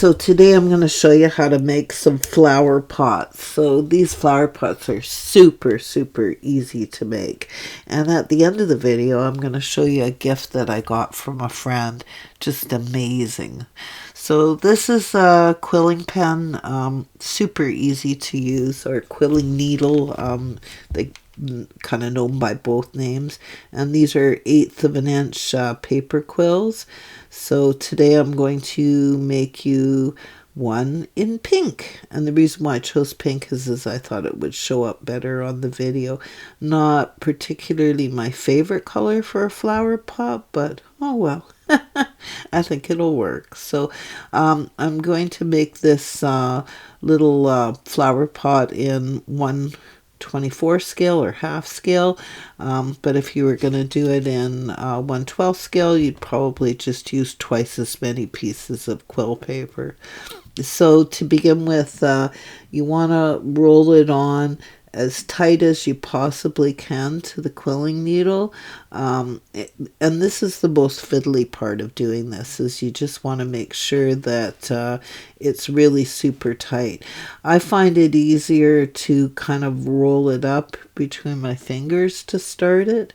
So today I'm going to show you how to make some flower pots. So these flower pots are super, super easy to make. And at the end of the video, I'm going to show you a gift that I got from a friend. Just amazing. So this is a quilling pen, super easy to use, or quilling needle. They kind of known by both names, and these are 1/8 of an inch paper quills. So today I'm going to make you one in pink, and the reason why I chose pink is I thought it would show up better on the video. Not particularly my favorite color for a flower pot, but oh well. I think it'll work. So I'm going to make this little flower pot in 1/24 scale or half scale, but if you were going to do it in 1/12 scale, you'd probably just use twice as many pieces of quill paper. So to begin with, you want to roll it on as tight as you possibly can to the quilling needle. And this is the most fiddly part of doing this, is you just want to make sure that it's really super tight. I find it easier to kind of roll it up between my fingers to start it.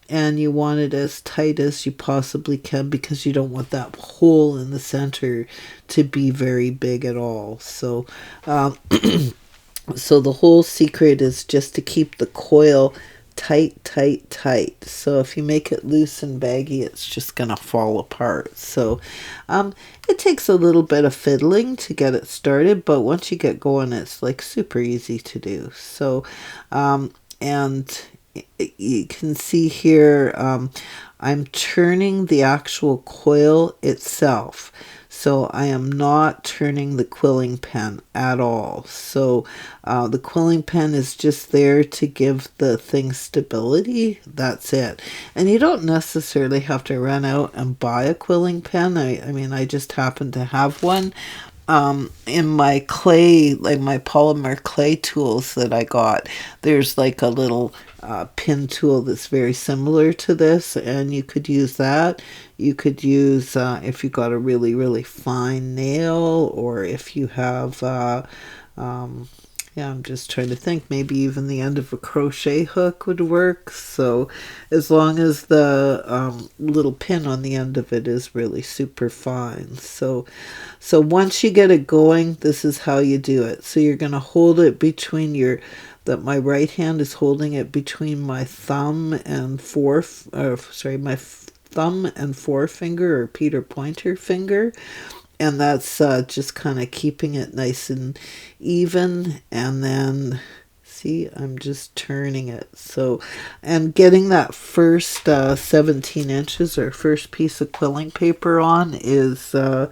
And you want it as tight as you possibly can because you don't want that hole in the center to be very big at all. So so the whole secret is just to keep the coil tight, tight, tight. So if you make it loose and baggy, it's just going to fall apart. So it takes a little bit of fiddling to get it started, but once you get going, it's like super easy to do. So, and you can see here, I'm turning the actual coil itself. So I am not turning the quilling pen at all. So the quilling pen is just there to give the thing stability. That's it. And you don't necessarily have to run out and buy a quilling pen. I mean, I just happen to have one. In my clay, like my polymer clay tools that I got, there's like a little pin tool that's very similar to this, and you could use that. You could use, if you got a really, really fine nail, or if you have, yeah, I'm just trying to think, maybe even the end of a crochet hook would work. So as long as the little pin on the end of it is really super fine. So once you get it going, this is how you do it. So you're going to hold it between my right hand is holding it between my thumb and my thumb and forefinger, or Peter Pointer finger. And that's just kind of keeping it nice and even. And then, see, I'm just turning it. So, and getting that first 17 inches or first piece of quilling paper on is the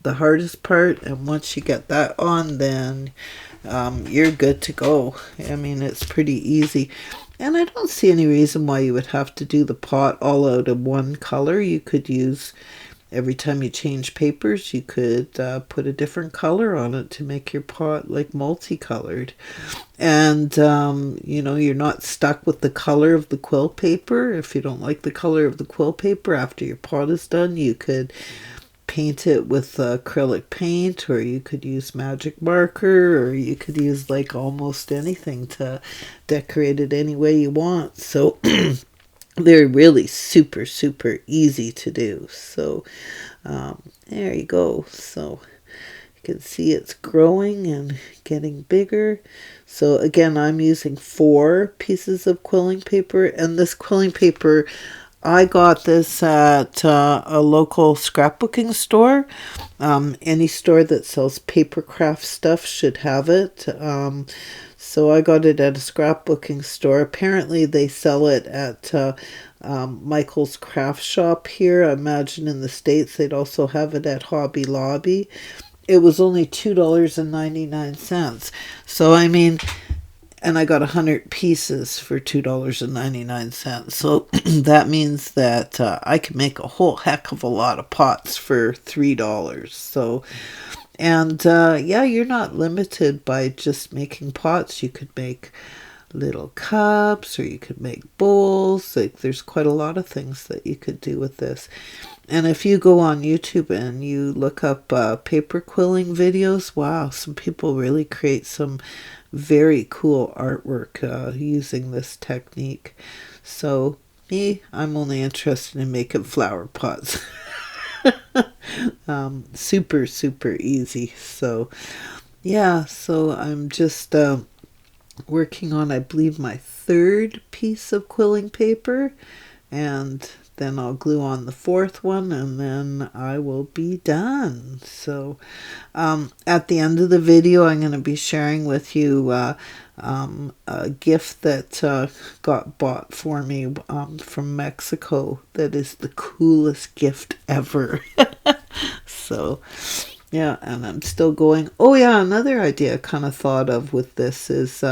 hardest part. And once you get that on, then you're good to go. I mean, it's pretty easy. And I don't see any reason why you would have to do the pot all out of one color. You could use, every time you change papers, you could put a different color on it to make your pot like multicolored. And, you know, you're not stuck with the color of the quill paper. If you don't like the color of the quill paper after your pot is done, you could paint it with acrylic paint, or you could use magic marker, or you could use like almost anything to decorate it any way you want. So they're really super, super easy to do. So there you go. So you can see it's growing and getting bigger. So again, I'm using 4 pieces of quilling paper, and this quilling paper, I got this at a local scrapbooking store. Any store that sells paper craft stuff should have it. So I got it at a scrapbooking store. Apparently they sell it at Michael's Craft Shop here. I imagine in the States they'd also have it at Hobby Lobby. It was only $2.99. So I mean, and I got 100 pieces for $2.99. So that means that I can make a whole heck of a lot of pots for $3. So, and yeah, you're not limited by just making pots. You could make little cups, or you could make bowls. Like, there's quite a lot of things that you could do with this. And if you go on YouTube and you look up paper quilling videos, wow, some people really create some very cool artwork using this technique. So me, I'm only interested in making flower pots. Super, super easy. So yeah, so I'm just working on, I believe, my third piece of quilling paper, and then I'll glue on the fourth one, and then I will be done. So at the end of the video, I'm going to be sharing with you a gift that got bought for me from Mexico that is the coolest gift ever. So yeah, and I'm still going. Oh yeah, another idea I kind of thought of with this is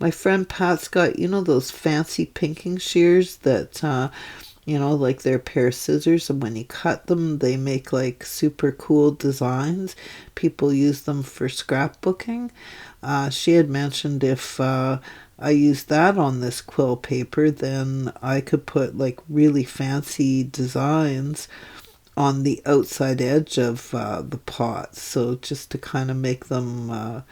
my friend Pat's got, those fancy pinking shears that, like they're a pair of scissors, and when you cut them, they make like super cool designs. People use them for scrapbooking. She had mentioned if I used that on this quill paper, then I could put like really fancy designs on the outside edge of the pot, so just to kind of make them a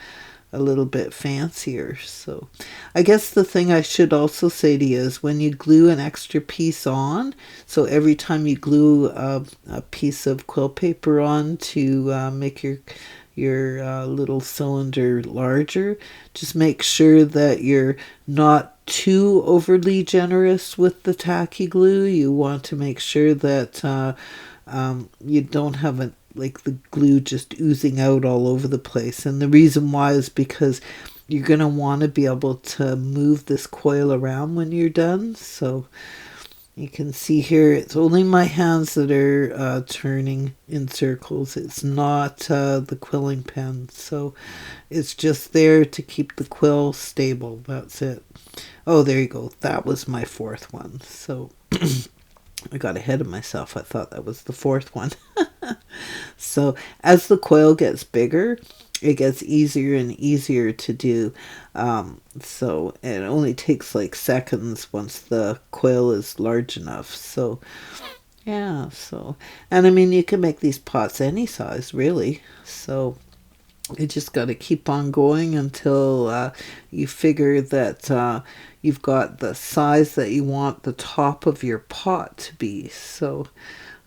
little bit fancier. So I guess the thing I should also say to you is when you glue an extra piece on, so every time you glue a piece of quill paper on to make your little cylinder larger, just make sure that you're not too overly generous with the tacky glue. You want to make sure that you don't have like the glue just oozing out all over the place. And the reason why is because you're going to want to be able to move this coil around when you're done. So you can see here, it's only my hands that are turning in circles. It's not the quilling pen. So it's just there to keep the quill stable. That's it. Oh, there you go. That was my fourth one. So I got ahead of myself. I thought that was the fourth one. So as the coil gets bigger, it gets easier and easier to do. So it only takes like seconds once the coil is large enough. So yeah, and I mean, you can make these pots any size, really. So you just got to keep on going until you figure that you've got the size that you want the top of your pot to be. So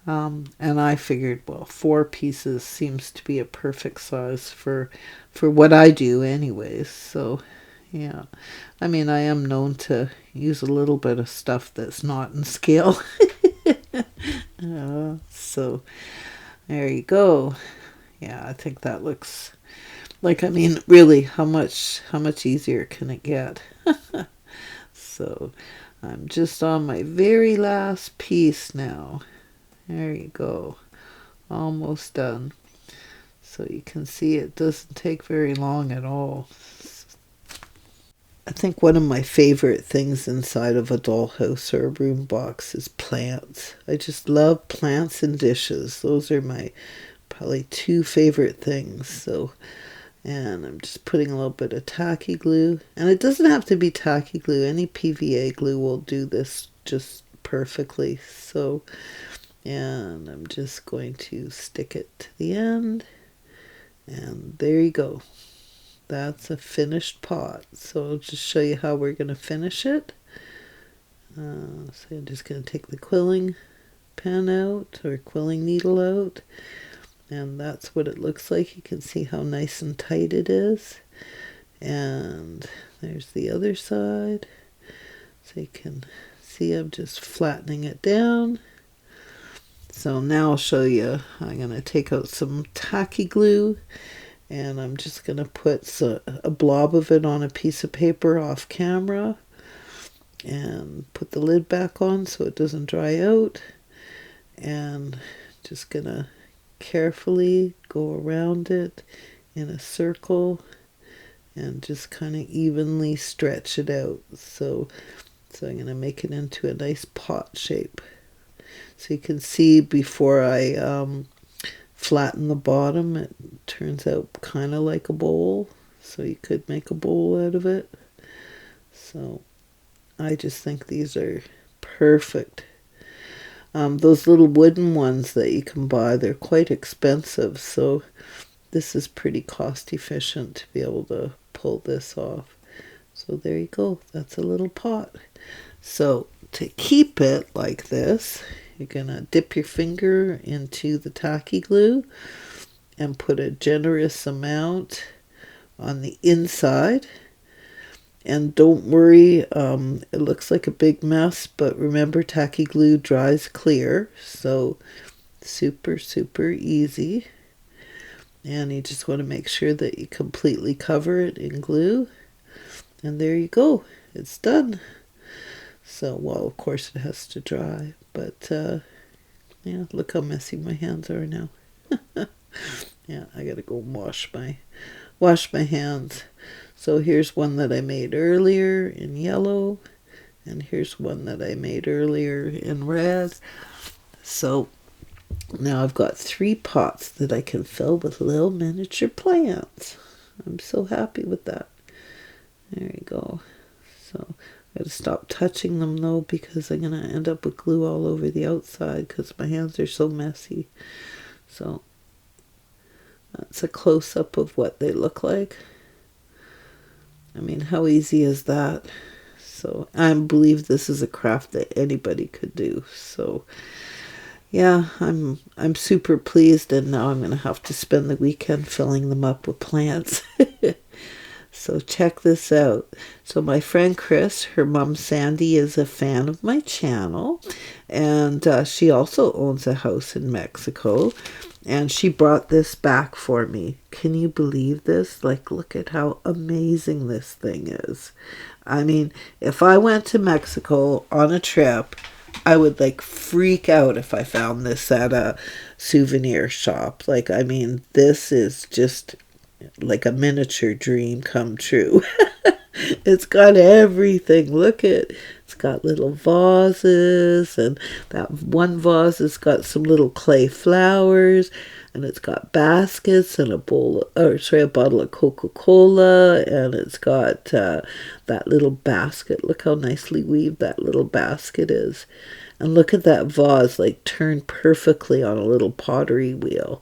and I figured, well, 4 pieces seems to be a perfect size for what I do anyways. So yeah, I mean, I am known to use a little bit of stuff that's not in scale. So there you go. Yeah, I think that looks like, I mean, really, how much easier can it get? So I'm just on my very last piece now. There you go. Almost done. So you can see it doesn't take very long at all. I think one of my favorite things inside of a dollhouse or a room box is plants. I just love plants and dishes. Those are my probably 2 favorite things. So, and I'm just putting a little bit of tacky glue. And it doesn't have to be tacky glue. Any PVA glue will do this just perfectly. So, and I'm just going to stick it to the end. And there you go. That's a finished pot. So I'll just show you how we're going to finish it. So I'm just going to take the quilling pen out, or quilling needle out. And that's what it looks like. You can see how nice and tight it is. And there's the other side. So you can see I'm just flattening it down. So now I'll show you. I'm going to take out some tacky glue, and I'm just going to put a blob of it on a piece of paper off camera and put the lid back on so it doesn't dry out. And just going to carefully go around it in a circle and just kind of evenly stretch it out. So I'm going to make it into a nice pot shape. So you can see before I flatten the bottom, it turns out kind of like a bowl. So you could make a bowl out of it. So I just think these are perfect. Those little wooden ones that you can buy, they're quite expensive, so this is pretty cost efficient to be able to pull this off. So there you go. That's a little pot. So to keep it like this, you're going to dip your finger into the tacky glue and put a generous amount on the inside. And don't worry, it looks like a big mess, but remember, tacky glue dries clear, so super, super easy. And you just want to make sure that you completely cover it in glue. And there you go. It's done. So, well, of course it has to dry, but yeah, look how messy my hands are now. Yeah, I gotta go wash my hands. So here's one that I made earlier in yellow, and here's one that I made earlier in red. So now I've got 3 pots that I can fill with little miniature plants. I'm so happy with that. There you go. So I gotta stop touching them though, because I'm gonna end up with glue all over the outside because my hands are so messy. So that's a close-up of what they look like. I mean, how easy is that? So I believe this is a craft that anybody could do. So yeah, I'm super pleased, and now I'm gonna have to spend the weekend filling them up with plants. So check this out. So my friend Chris, her mom Sandy, is a fan of my channel, and she also owns a house in Mexico, and she brought this back for me. Can you believe this? Like, look at how amazing this thing is. I mean, if I went to Mexico on a trip, I would like freak out if I found this at a souvenir shop. Like, I mean, this is just like a miniature dream come true. It's got everything. Look at, it's got little vases, and that one vase has got some little clay flowers, and it's got baskets and a bottle of Coca-Cola, and it's got that little basket. Look how nicely weaved that little basket is. And look at that vase, like turned perfectly on a little pottery wheel.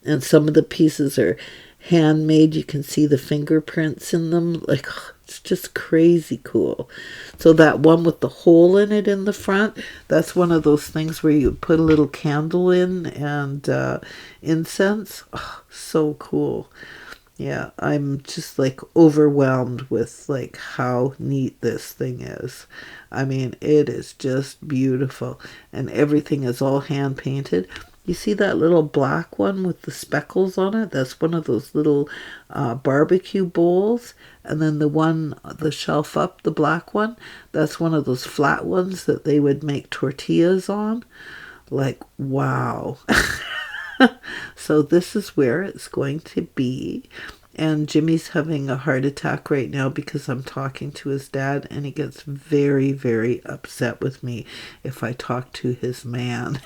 And some of the pieces are handmade. You can see the fingerprints in them. Like, it's just crazy cool. So that one with the hole in it in the front, that's one of those things where you put a little candle in and incense. Oh, so cool. Yeah, I'm just like overwhelmed with like how neat this thing is. I mean, it is just beautiful, and everything is all hand painted. You see that little black one with the speckles on it? That's one of those little barbecue bowls. And then the shelf up, the black one, that's one of those flat ones that they would make tortillas on. Like, wow. So this is where it's going to be. And Jimmy's having a heart attack right now because I'm talking to his dad, and he gets very, very upset with me if I talk to his man.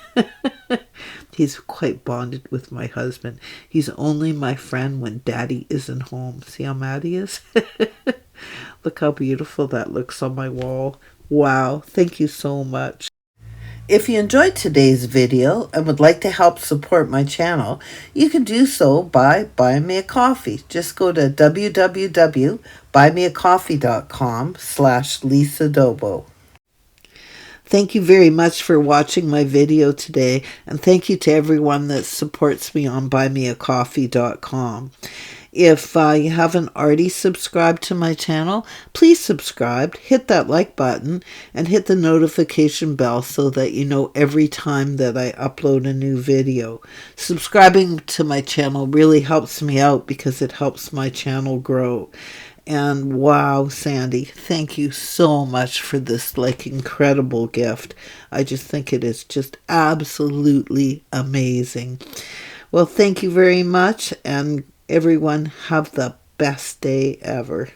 He's quite bonded with my husband. He's only my friend when Daddy isn't home. See how mad he is? Look how beautiful that looks on my wall. Wow, thank you so much. If you enjoyed today's video and would like to help support my channel, you can do so by buying me a coffee. Just go to www.buymeacoffee.com/Lisa Dobo. Thank you very much for watching my video today, and thank you to everyone that supports me on buymeacoffee.com. If you haven't already subscribed to my channel, please subscribe, hit that like button, and hit the notification bell so that you know every time that I upload a new video. Subscribing to my channel really helps me out because it helps my channel grow. And wow, Sandy, thank you so much for this like incredible gift. I just think it is just absolutely amazing. Well, thank you very much, and everyone have the best day ever.